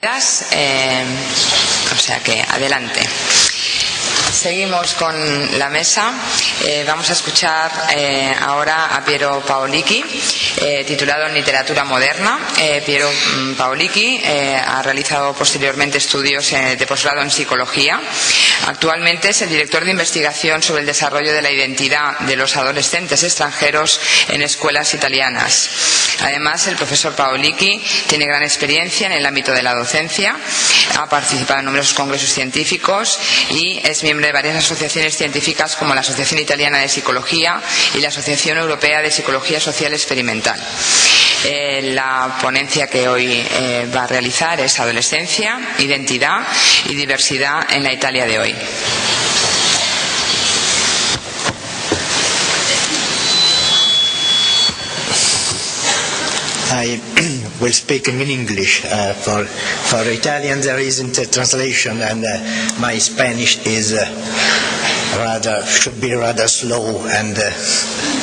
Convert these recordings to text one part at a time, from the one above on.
O sea que adelante. Seguimos con la mesa. Vamos a escuchar ahora a Piero Paolicki, titulado en Literatura Moderna. Piero Paolicki ha realizado posteriormente estudios de posgrado en Psicología. Actualmente es el director de investigación sobre el desarrollo de la identidad de los adolescentes extranjeros en escuelas italianas. Además, el profesor Paolicki tiene gran experiencia en el ámbito de la docencia, ha participado en numerosos congresos científicos y es miembro de varias asociaciones científicas como la Asociación Italiana de Psicología y la Asociación Europea de Psicología Social Experimental. La ponencia que hoy va a realizar es Adolescencia, Identidad y Diversidad en la Italia de hoy. I will speak in English. For Italian there isn't a translation, and my Spanish is should be rather slow and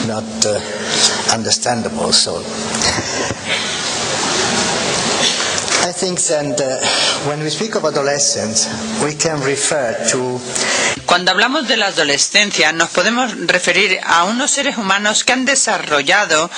not understandable. So I think that when we speak of adolescence, we can refer to. Cuando hablamos de la adolescencia, nos podemos referir a unos seres humanos que han desarrollado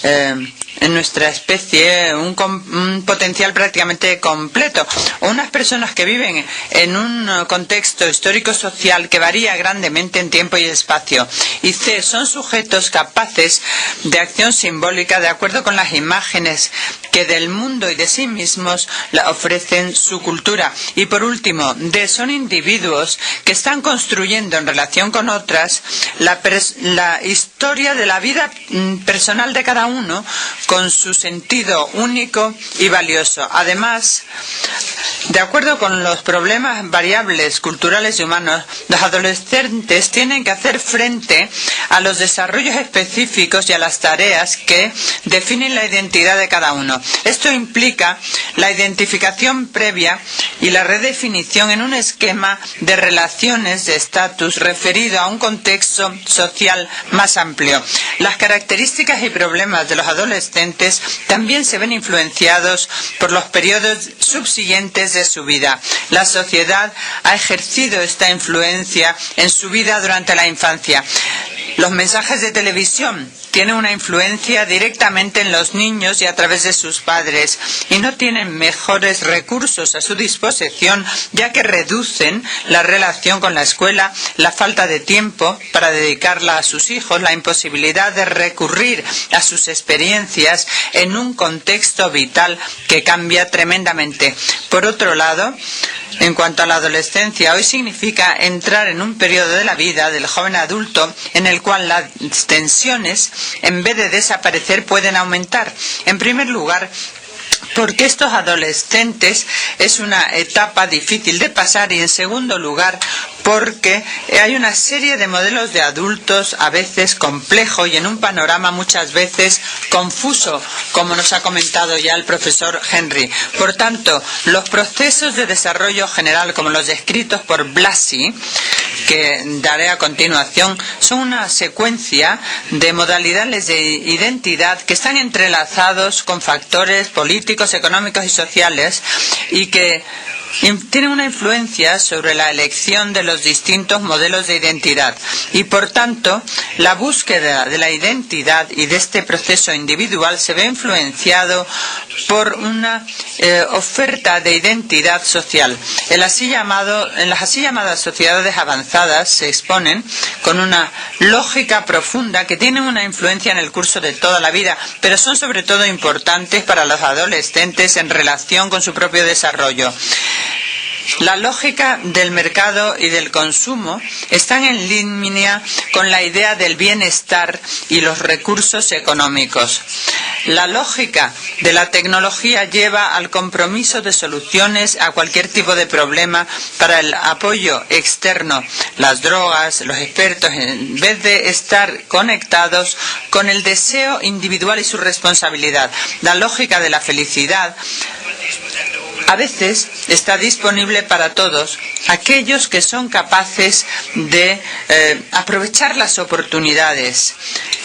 en nuestra especie un potencial prácticamente completo. Unas personas que viven en un contexto histórico-social que varía grandemente en tiempo y espacio. Y C, son sujetos capaces de acción simbólica de acuerdo con las imágenes que del mundo y de sí mismos ofrecen su cultura. Y por último, D, son individuos que están construyendo en relación con otras la historia de la vida personal de cada uno con su sentido único y valioso. Además, de acuerdo con los problemas variables culturales y humanos, los adolescentes tienen que hacer frente a los desarrollos específicos y a las tareas que definen la identidad de cada uno. Esto implica la identificación previa y la redefinición en un esquema de relaciones de estatus referido a un contexto social más amplio. Las características y problemas de los adolescentes también se ven influenciados por los periodos subsiguientes de su vida. La sociedad ha ejercido esta influencia en su vida durante la infancia. Los mensajes de televisión tienen una influencia directamente en los niños y a través de sus padres, y no tienen mejores recursos a su disposición, ya que reducen la relación con la escuela, la falta de tiempo para dedicarla a sus hijos, la imposibilidad de recurrir a sus experiencias en un contexto vital que cambia tremendamente. Por otro lado, en cuanto a la adolescencia, hoy significa entrar en un periodo de la vida del joven adulto en el cual las tensiones, en vez de desaparecer, pueden aumentar. En primer lugar, porque estos adolescentes es una etapa difícil de pasar, y en segundo lugar porque hay una serie de modelos de adultos a veces complejo y en un panorama muchas veces confuso, como nos ha comentado ya el profesor Henry. Por tanto, los procesos de desarrollo general, como los descritos por Blasi, que daré a continuación, son una secuencia de modalidades de identidad que están entrelazados con factores políticos, económicos y sociales, y que tienen una influencia sobre la elección de los distintos modelos de identidad. Y por tanto, la búsqueda de la identidad y de este proceso individual se ve influenciado por una oferta de identidad social. En las así llamadas sociedades avanzadas se exponen con una lógica profunda que tienen una influencia en el curso de toda la vida, pero son sobre todo importantes para los adolescentes en relación con su propio desarrollo. La lógica del mercado y del consumo están en línea con la idea del bienestar y los recursos económicos. La lógica de la tecnología lleva al compromiso de soluciones a cualquier tipo de problema para el apoyo externo. Las drogas, los expertos, en vez de estar conectados con el deseo individual y su responsabilidad. La lógica de la felicidad a veces está disponible para todos aquellos que son capaces de aprovechar las oportunidades.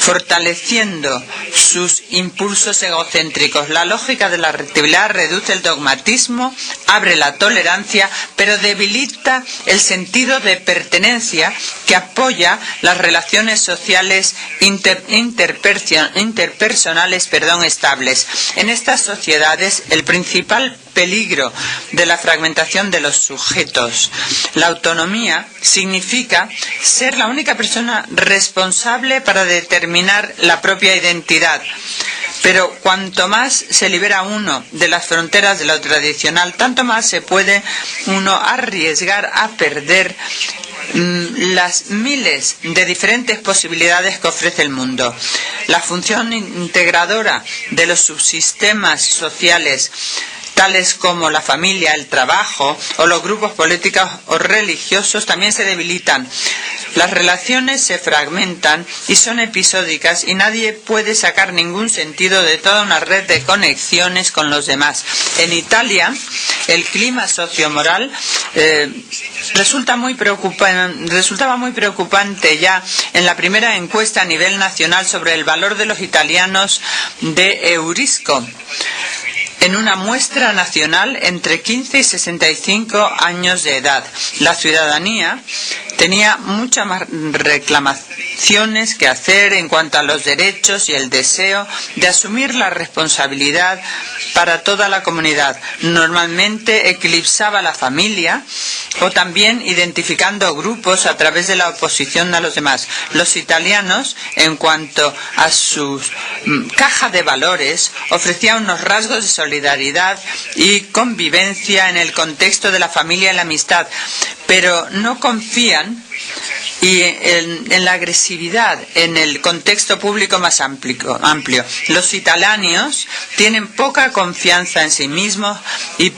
fortaleciendo sus impulsos egocéntricos. La lógica de la rectibilidad reduce el dogmatismo, abre la tolerancia, pero debilita el sentido de pertenencia que apoya las relaciones sociales interpersonales estables. En estas sociedades, el principal peligro de la fragmentación de los sujetos. La autonomía significa ser la única persona responsable para determinar la propia identidad. Pero cuanto más se libera uno de las fronteras de lo tradicional, tanto más se puede uno arriesgar a perder las miles de diferentes posibilidades que ofrece el mundo. La función integradora de los subsistemas sociales, tales como la familia, el trabajo o los grupos políticos o religiosos, también se debilitan. Las relaciones se fragmentan y son episódicas y nadie puede sacar ningún sentido de toda una red de conexiones con los demás. En Italia, el clima sociomoral resultaba muy preocupante ya en la primera encuesta a nivel nacional sobre el valor de los italianos de Eurisco. En una muestra nacional entre 15 y 65 años de edad. La ciudadanía tenía muchas más reclamaciones que hacer en cuanto a los derechos y el deseo de asumir la responsabilidad para toda la comunidad. Normalmente eclipsaba la familia o también identificando grupos a través de la oposición a los demás. Los italianos, en cuanto a su caja de valores, ofrecían unos rasgos de solidaridad y convivencia en el contexto de la familia y la amistad, pero no confían en la agresividad en el contexto público más amplio. Los italianos tienen poca confianza en sí mismos y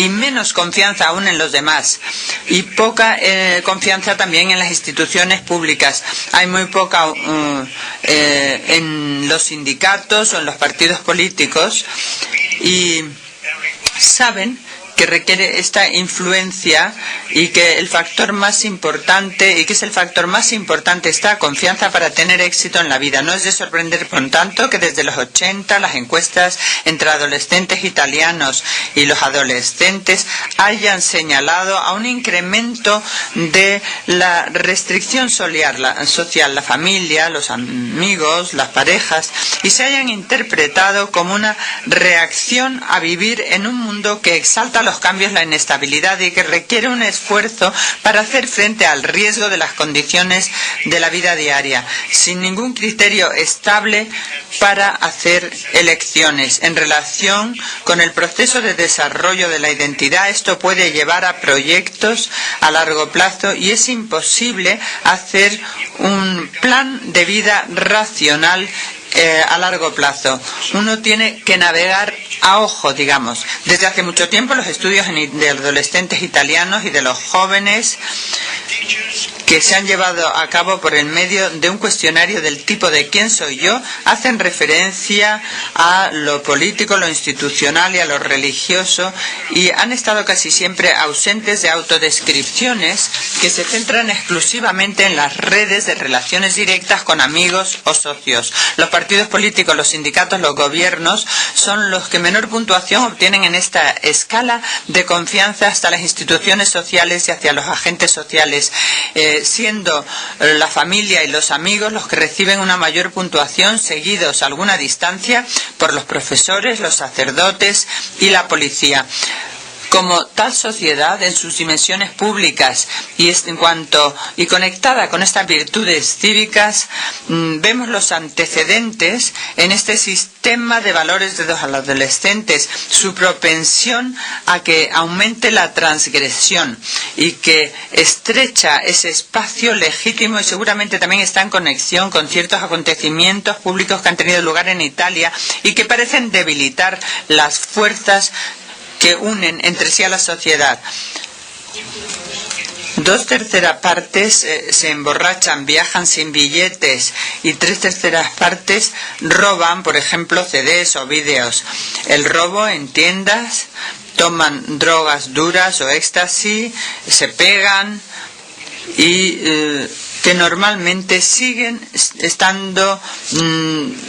menos confianza aún en los demás, y poca confianza también en las instituciones públicas. Hay muy poca en los sindicatos o en los partidos políticos, y saben que requiere esta influencia y que el factor más importante, esta confianza para tener éxito en la vida. No es de sorprender, por tanto, que desde los 80 las encuestas entre adolescentes italianos y los adolescentes hayan señalado a un incremento de la restricción social, la familia, los amigos, las parejas, y se hayan interpretado como una reacción a vivir en un mundo que exalta los cambios, la inestabilidad, y que requiere un esfuerzo para hacer frente al riesgo de las condiciones de la vida diaria, sin ningún criterio estable para hacer elecciones. En relación con el proceso de desarrollo de la identidad, esto puede llevar a proyectos a largo plazo y es imposible hacer un plan de vida racional a largo plazo. Uno tiene que navegar a ojo, digamos. Desde hace mucho tiempo los estudios de adolescentes italianos y de los jóvenes que se han llevado a cabo por el medio de un cuestionario del tipo de ¿quién soy yo?, hacen referencia a lo político, lo institucional y a lo religioso, y han estado casi siempre ausentes de autodescripciones que se centran exclusivamente en las redes de relaciones directas con amigos o socios. Los partidos políticos, los sindicatos, los gobiernos son los que menor puntuación obtienen en esta escala de confianza hasta las instituciones sociales y hacia los agentes sociales, siendo la familia y los amigos los que reciben una mayor puntuación, seguidos a alguna distancia por los profesores, los sacerdotes y la policía. Como tal sociedad, en sus dimensiones públicas y conectada con estas virtudes cívicas, vemos los antecedentes en este sistema de valores de los adolescentes, su propensión a que aumente la transgresión y que estrecha ese espacio legítimo, y seguramente también está en conexión con ciertos acontecimientos públicos que han tenido lugar en Italia y que parecen debilitar las fuerzas que unen entre sí a la sociedad. 2/3 partes se emborrachan, viajan sin billetes, y 3/3 partes roban, por ejemplo, CDs o vídeos. El robo en tiendas, toman drogas duras o éxtasis, se pegan y que normalmente siguen estando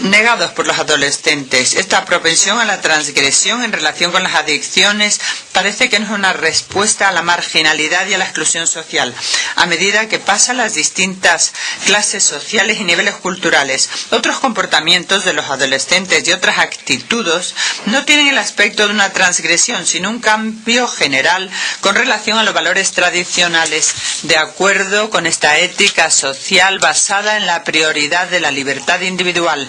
negados por los adolescentes. Esta propensión a la transgresión en relación con las adicciones parece que no es una respuesta a la marginalidad y a la exclusión social. A medida que pasan las distintas clases sociales y niveles culturales, otros comportamientos de los adolescentes y otras actitudes no tienen el aspecto de una transgresión, sino un cambio general con relación a los valores tradicionales, de acuerdo con esta ética social basada en la prioridad de la libertad individual.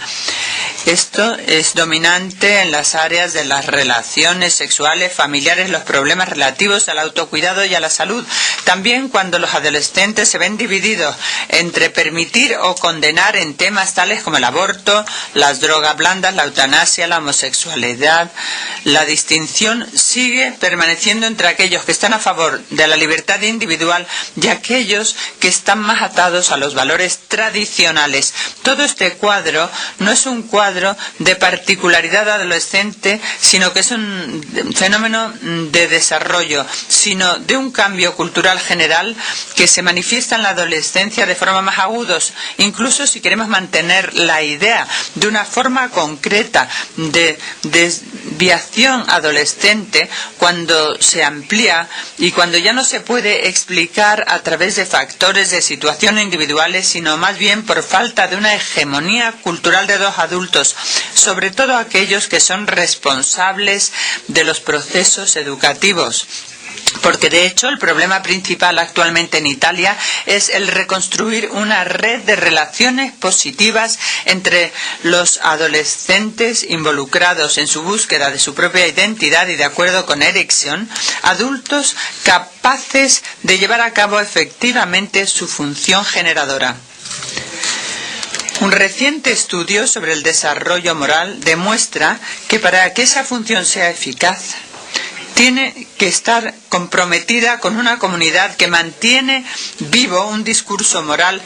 Esto es dominante en las áreas de las relaciones sexuales, familiares, los problemas relativos al autocuidado y a la salud. También cuando los adolescentes se ven divididos entre permitir o condenar en temas tales como el aborto, las drogas blandas, la eutanasia, la homosexualidad, la distinción sigue permaneciendo entre aquellos que están a favor de la libertad individual y aquellos que están más atados a los valores tradicionales. Todo este cuadro no es un cuadro de particularidad adolescente, sino que es un fenómeno de desarrollo, sino de un cambio cultural general que se manifiesta en la adolescencia de forma más agudos. Incluso si queremos mantener la idea de una forma concreta de desviación adolescente, cuando se amplía y cuando ya no se puede explicar a través de factores de situación individuales, sino más bien por falta de una hegemonía cultural de dos adultos, sobre todo aquellos que son responsables de los procesos educativos. Porque de hecho el problema principal actualmente en Italia es el reconstruir una red de relaciones positivas entre los adolescentes involucrados en su búsqueda de su propia identidad y, de acuerdo con Erickson, adultos capaces de llevar a cabo efectivamente su función generadora. Un reciente estudio sobre el desarrollo moral demuestra que para que esa función sea eficaz, tiene que estar comprometida con una comunidad que mantiene vivo un discurso moral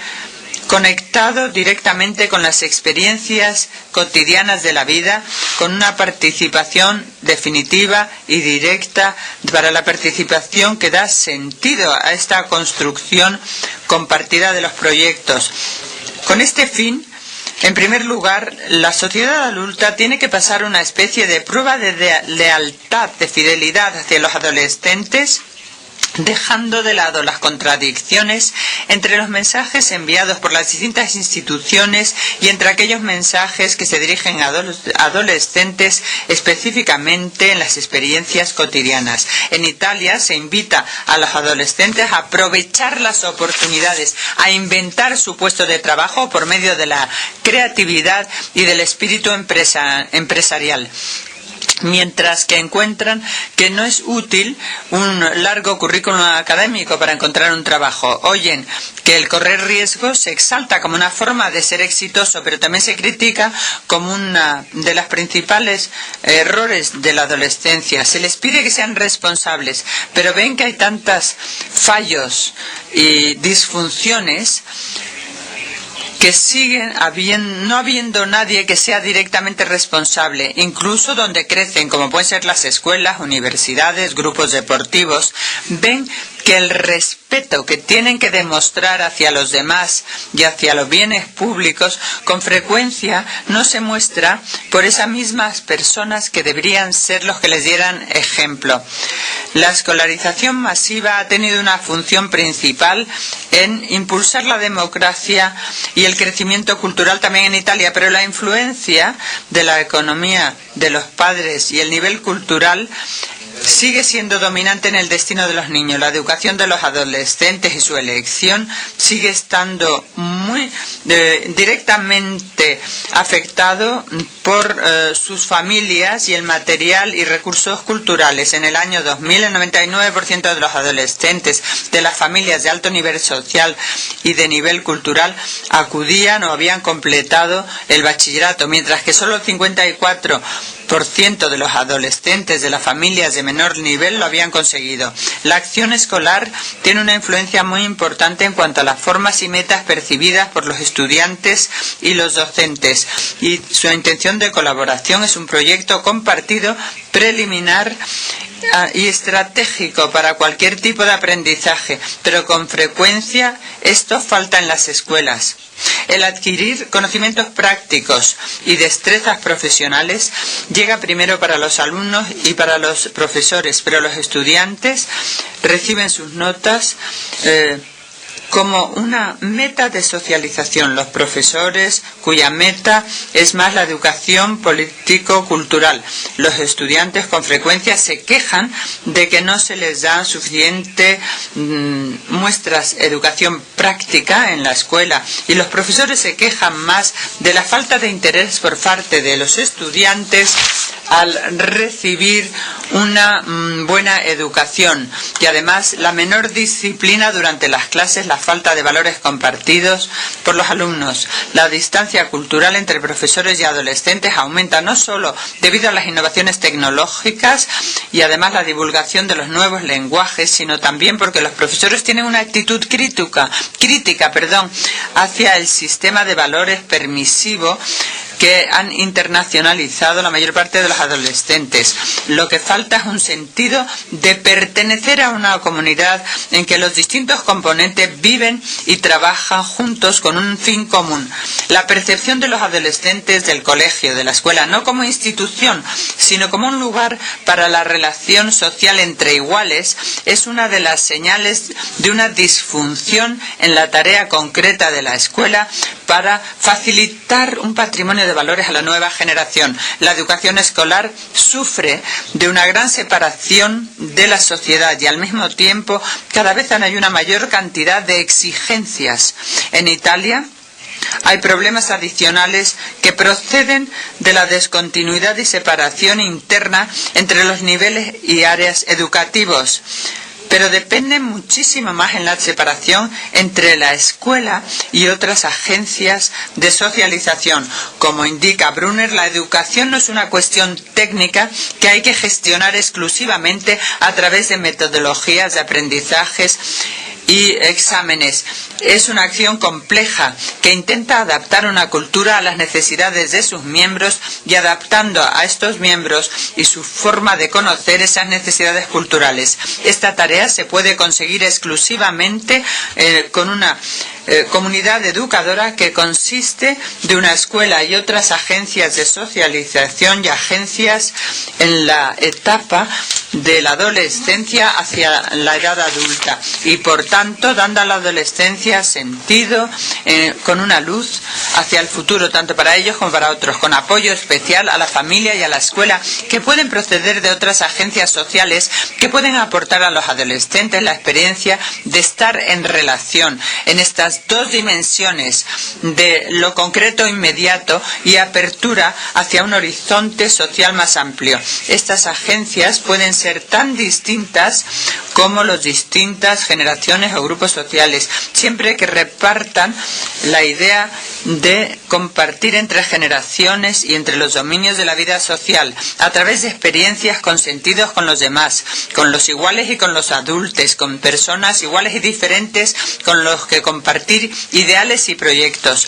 conectado directamente con las experiencias cotidianas de la vida, con una participación definitiva y directa para la participación que da sentido a esta construcción compartida de los proyectos. Con este fin, en primer lugar, la sociedad adulta tiene que pasar una especie de prueba de lealtad, de fidelidad hacia los adolescentes, dejando de lado las contradicciones entre los mensajes enviados por las distintas instituciones y entre aquellos mensajes que se dirigen a adolescentes específicamente en las experiencias cotidianas. En Italia se invita a los adolescentes a aprovechar las oportunidades, a inventar su puesto de trabajo por medio de la creatividad y del espíritu empresarial. Mientras que encuentran que no es útil un largo currículum académico para encontrar un trabajo. Oyen que el correr riesgos se exalta como una forma de ser exitoso, pero también se critica como una de las principales errores de la adolescencia. Se les pide que sean responsables, pero ven que hay tantos fallos y disfunciones que siguen no habiendo nadie que sea directamente responsable, incluso donde crecen, como pueden ser las escuelas, universidades, grupos deportivos. Ven que el respeto que tienen que demostrar hacia los demás y hacia los bienes públicos con frecuencia no se muestra por esas mismas personas que deberían ser los que les dieran ejemplo. La escolarización masiva ha tenido una función principal en impulsar la democracia y el crecimiento cultural también en Italia, pero la influencia de la economía de los padres y el nivel cultural sigue siendo dominante en el destino de los niños. La educación de los adolescentes y su elección sigue estando muy directamente afectado por sus familias y el material y recursos culturales. En el año 2000, el 99% de los adolescentes de las familias de alto nivel social y de nivel cultural acudían o habían completado el bachillerato, mientras que solo el 54% de los adolescentes de las familias de menor nivel lo habían conseguido. La acción escolar tiene una influencia muy importante en cuanto a las formas y metas percibidas por los estudiantes y los docentes, y su intención de colaboración es un proyecto compartido preliminar y estratégico para cualquier tipo de aprendizaje, pero con frecuencia esto falta en las escuelas. El adquirir conocimientos prácticos y destrezas profesionales llega primero para los alumnos y para los profesores, pero los estudiantes reciben sus notas como una meta de socialización. Los profesores, cuya meta es más la educación político-cultural. Los estudiantes con frecuencia se quejan de que no se les dan suficiente muestras de educación práctica en la escuela, y los profesores se quejan más de la falta de interés por parte de los estudiantes al recibir una buena educación, y además la menor disciplina durante las clases, la falta de valores compartidos por los alumnos. La distancia cultural entre profesores y adolescentes aumenta no solo debido a las innovaciones tecnológicas y además la divulgación de los nuevos lenguajes, sino también porque los profesores tienen una actitud crítica hacia el sistema de valores permisivo que han internacionalizado la mayor parte de los adolescentes. Lo que falta es un sentido de pertenecer a una comunidad en que los distintos componentes viven y trabajan juntos con un fin común. La percepción de los adolescentes del colegio, de la escuela, no como institución, sino como un lugar para la relación social entre iguales, es una de las señales de una disfunción en la tarea concreta de la escuela para facilitar un patrimonio de valores a la nueva generación. La educación escolar sufre de una gran separación de la sociedad y al mismo tiempo cada vez hay una mayor cantidad de exigencias. En Italia hay problemas adicionales que proceden de la descontinuidad y separación interna entre los niveles y áreas educativos, pero depende muchísimo más en la separación entre la escuela y otras agencias de socialización. Como indica Brunner, la educación no es una cuestión técnica que hay que gestionar exclusivamente a través de metodologías de aprendizajes y exámenes. Es una acción compleja que intenta adaptar una cultura a las necesidades de sus miembros y adaptando a estos miembros y su forma de conocer esas necesidades culturales. Esta tarea se puede conseguir exclusivamente con una comunidad educadora que consiste de una escuela y otras agencias de socialización y agencias en la etapa de la adolescencia hacia la edad adulta, y por tanto dando a la adolescencia sentido con una luz hacia el futuro, tanto para ellos como para otros, con apoyo especial a la familia y a la escuela, que pueden proceder de otras agencias sociales que pueden aportar a los adolescentes la experiencia de estar en relación en estas dos dimensiones de lo concreto inmediato y apertura hacia un horizonte social más amplio. Estas agencias pueden ser tan distintas como las distintas generaciones o grupos sociales, siempre que repartan la idea de compartir entre generaciones y entre los dominios de la vida social, a través de experiencias con sentidos con los demás, con los iguales y con los adultos, con personas iguales y diferentes con los que compartir ideales y proyectos.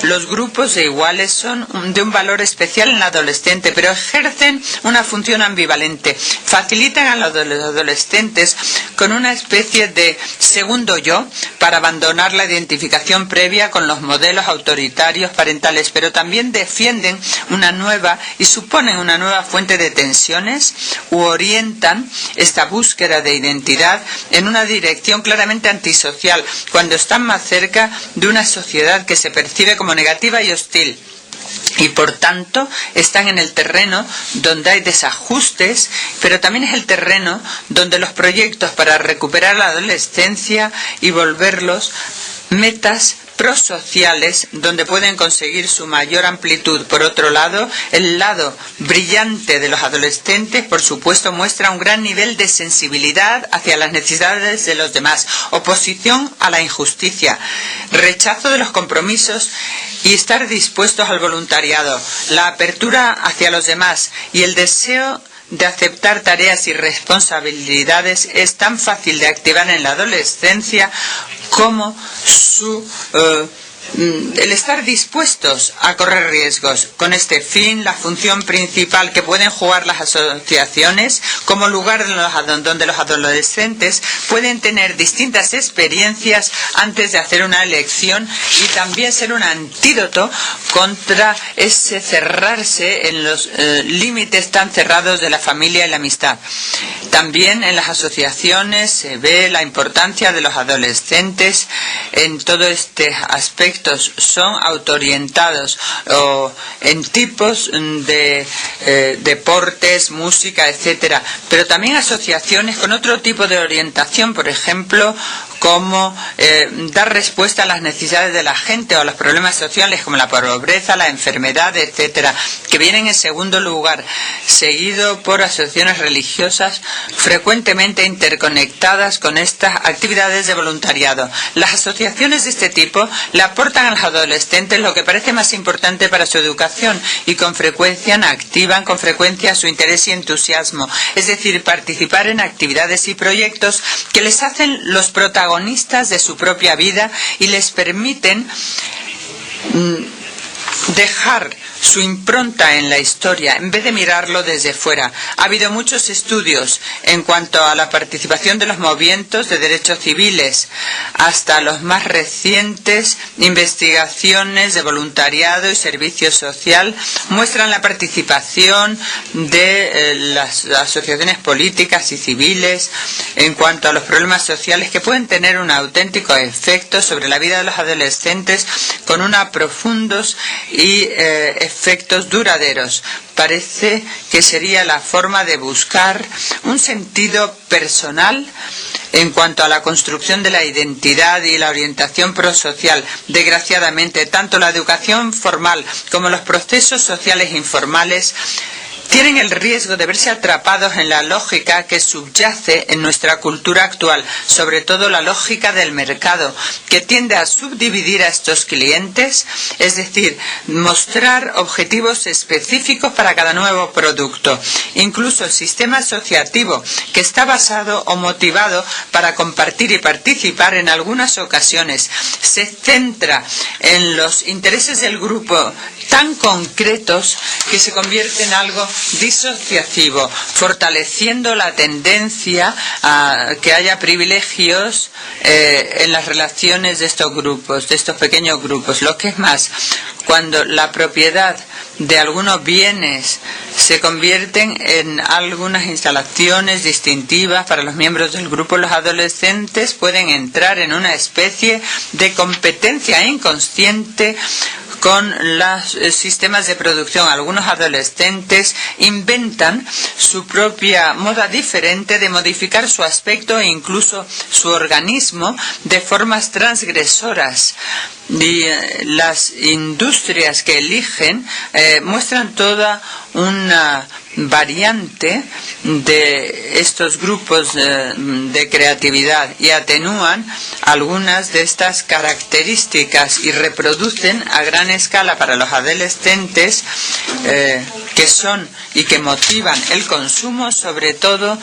Los grupos de iguales son de un valor especial en el adolescente, pero ejercen una función ambivalente. Facilitan a los adolescentes con una especie de segundo yo para abandonar la identificación previa con los modelos autoritarios parentales, pero también defienden una nueva y suponen una nueva fuente de tensiones u orientan esta búsqueda de identidad en una dirección claramente antisocial, cuando están más cerca de una sociedad que se percibe como negativa y hostil. Y por tanto están en el terreno donde hay desajustes, pero también es el terreno donde los proyectos para recuperar la adolescencia y volverlos metas prosociales, donde pueden conseguir su mayor amplitud. Por otro lado, el lado brillante de los adolescentes, por supuesto, muestra un gran nivel de sensibilidad hacia las necesidades de los demás, oposición a la injusticia, rechazo de los compromisos y estar dispuestos al voluntariado, la apertura hacia los demás y el deseo de aceptar tareas y responsabilidades es tan fácil de activar en la adolescencia como su el estar dispuestos a correr riesgos. Con este fin, la función principal que pueden jugar las asociaciones como lugar donde los adolescentes pueden tener distintas experiencias antes de hacer una elección y también ser un antídoto contra ese cerrarse en los límites tan cerrados de la familia y la amistad. También en las asociaciones se ve la importancia de los adolescentes en todo este aspecto. Son autoorientados o en tipos de deportes, música, etcétera, pero también asociaciones con otro tipo de orientación, por ejemplo, como dar respuesta a las necesidades de la gente o a los problemas sociales como la pobreza, la enfermedad, etcétera, que vienen en segundo lugar, seguido por asociaciones religiosas frecuentemente interconectadas con estas actividades de voluntariado. Las asociaciones de este tipo le aportan a los adolescentes lo que parece más importante para su educación y con frecuencia activan con frecuencia su interés y entusiasmo, es decir, participar en actividades y proyectos que les hacen los protagonistas de su propia vida y les permiten dejar su impronta en la historia en vez de mirarlo desde fuera. Ha habido muchos estudios en cuanto a la participación de los movimientos de derechos civiles, hasta los más recientes investigaciones de voluntariado y servicio social muestran la participación de las asociaciones políticas y civiles en cuanto a los problemas sociales que pueden tener un auténtico efecto sobre la vida de los adolescentes con unos profundos y efectos duraderos. Parece que sería la forma de buscar un sentido personal en cuanto a la construcción de la identidad y la orientación prosocial. Desgraciadamente, tanto la educación formal como los procesos sociales informales tienen el riesgo de verse atrapados en la lógica que subyace en nuestra cultura actual, sobre todo la lógica del mercado, que tiende a subdividir a estos clientes, es decir, mostrar objetivos específicos para cada nuevo producto. Incluso el sistema asociativo, que está basado o motivado para compartir y participar en algunas ocasiones, se centra en los intereses del grupo tan concretos que se convierte en algo disociativo, fortaleciendo la tendencia a que haya privilegios en las relaciones de estos grupos, de estos pequeños grupos. Lo que es más, cuando la propiedad de algunos bienes se convierten en algunas instalaciones distintivas para los miembros del grupo, los adolescentes pueden entrar en una especie de competencia inconsciente con los sistemas de producción. Algunos adolescentes inventan su propia moda diferente de modificar su aspecto e incluso su organismo de formas transgresoras. Y las industrias que eligen muestran toda una variante de estos grupos de creatividad y atenúan algunas de estas características y reproducen a gran escala para los adolescentes que son y que motivan el consumo, sobre todo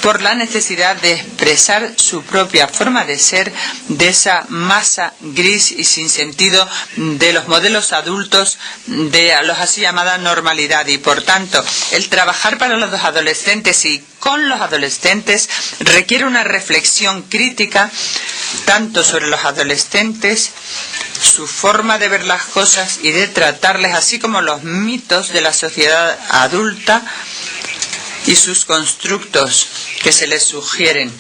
por la necesidad de expresar su propia forma de ser de esa masa gris y sin sentido de los modelos adultos de los así llamada normalidad. Y por tanto, el trabajar para los adolescentes y con los adolescentes requiere una reflexión crítica tanto sobre los adolescentes, su forma de ver las cosas y de tratarles, así como los mitos de la sociedad adulta y sus constructos que se les sugieren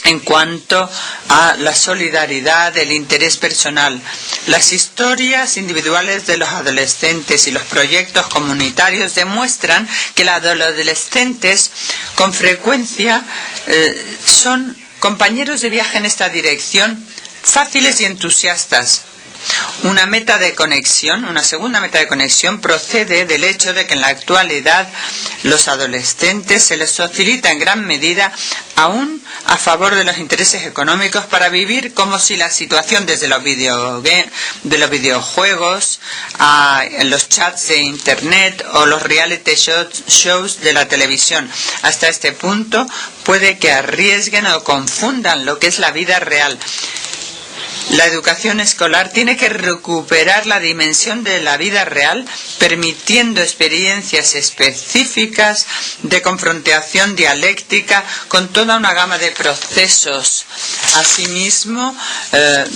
en cuanto a la solidaridad, el interés personal. Las historias individuales de los adolescentes y los proyectos comunitarios demuestran que los adolescentes con frecuencia son compañeros de viaje en esta dirección, fáciles y entusiastas. Una segunda meta de conexión procede del hecho de que en la actualidad los adolescentes se les facilita en gran medida aún a favor de los intereses económicos para vivir como si la situación desde los videojuegos a los chats de internet o los reality shows de la televisión. Hasta este punto puede que arriesguen o confundan lo que es la vida real. La educación escolar tiene que recuperar la dimensión de la vida real, permitiendo experiencias específicas de confrontación dialéctica con toda una gama de procesos. Asimismo,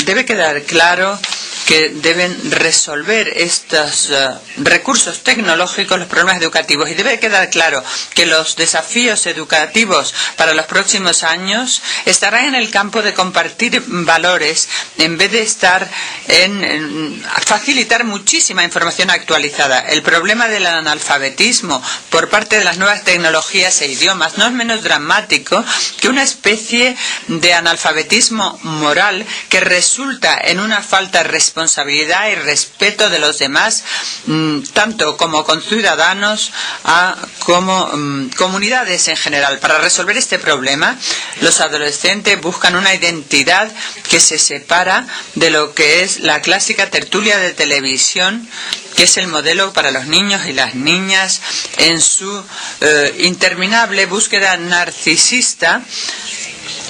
debe quedar claro que deben resolver estos recursos tecnológicos los problemas educativos, y debe quedar claro que los desafíos educativos para los próximos años estarán en el campo de compartir valores en vez de estar en facilitar muchísima información actualizada. El problema del analfabetismo por parte de las nuevas tecnologías e idiomas no es menos dramático que una especie de analfabetismo moral que resulta en una falta de responsabilidad y respeto de los demás, tanto como conciudadanos como comunidades en general. Para resolver este problema, los adolescentes buscan una identidad que se separa de lo que es la clásica tertulia de televisión, que es el modelo para los niños y las niñas en su interminable búsqueda narcisista.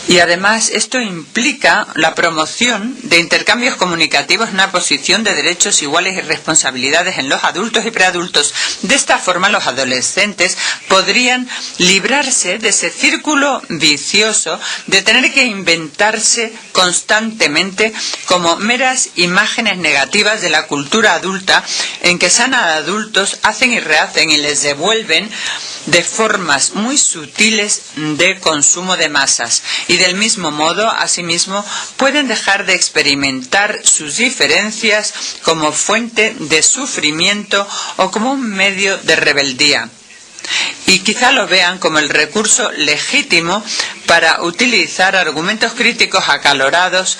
Y además esto implica la promoción de intercambios comunicativos en una posición de derechos iguales y responsabilidades en los adultos y preadultos. De esta forma, los adolescentes podrían librarse de ese círculo vicioso de tener que inventarse constantemente como meras imágenes negativas de la cultura adulta, en que sanos adultos hacen y rehacen y les devuelven de formas muy sutiles de consumo de masas. Y del mismo modo, asimismo, pueden dejar de experimentar sus diferencias como fuente de sufrimiento o como un medio de rebeldía. Y quizá lo vean como el recurso legítimo para utilizar argumentos críticos acalorados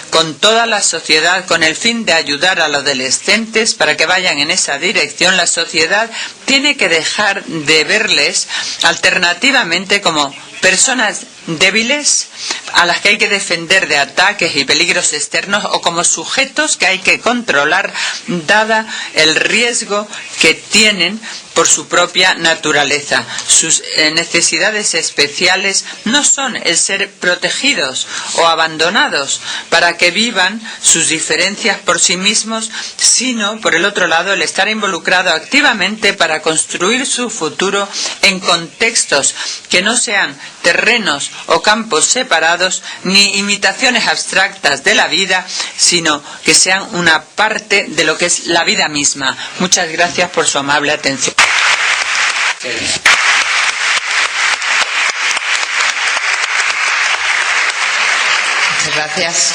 con toda la sociedad con el fin de ayudar a los adolescentes para que vayan en esa dirección. La sociedad tiene que dejar de verles alternativamente como personas débiles a las que hay que defender de ataques y peligros externos, o como sujetos que hay que controlar dada el riesgo que tienen por su propia naturaleza. Sus necesidades especiales no son el ser protegidos o abandonados para que vivan sus diferencias por sí mismos, sino, por el otro lado, el estar involucrado activamente para construir su futuro en contextos que no sean terrenos o campos separados ni imitaciones abstractas de la vida, sino que sean una parte de lo que es la vida misma. Muchas gracias por su amable atención. Muchas gracias.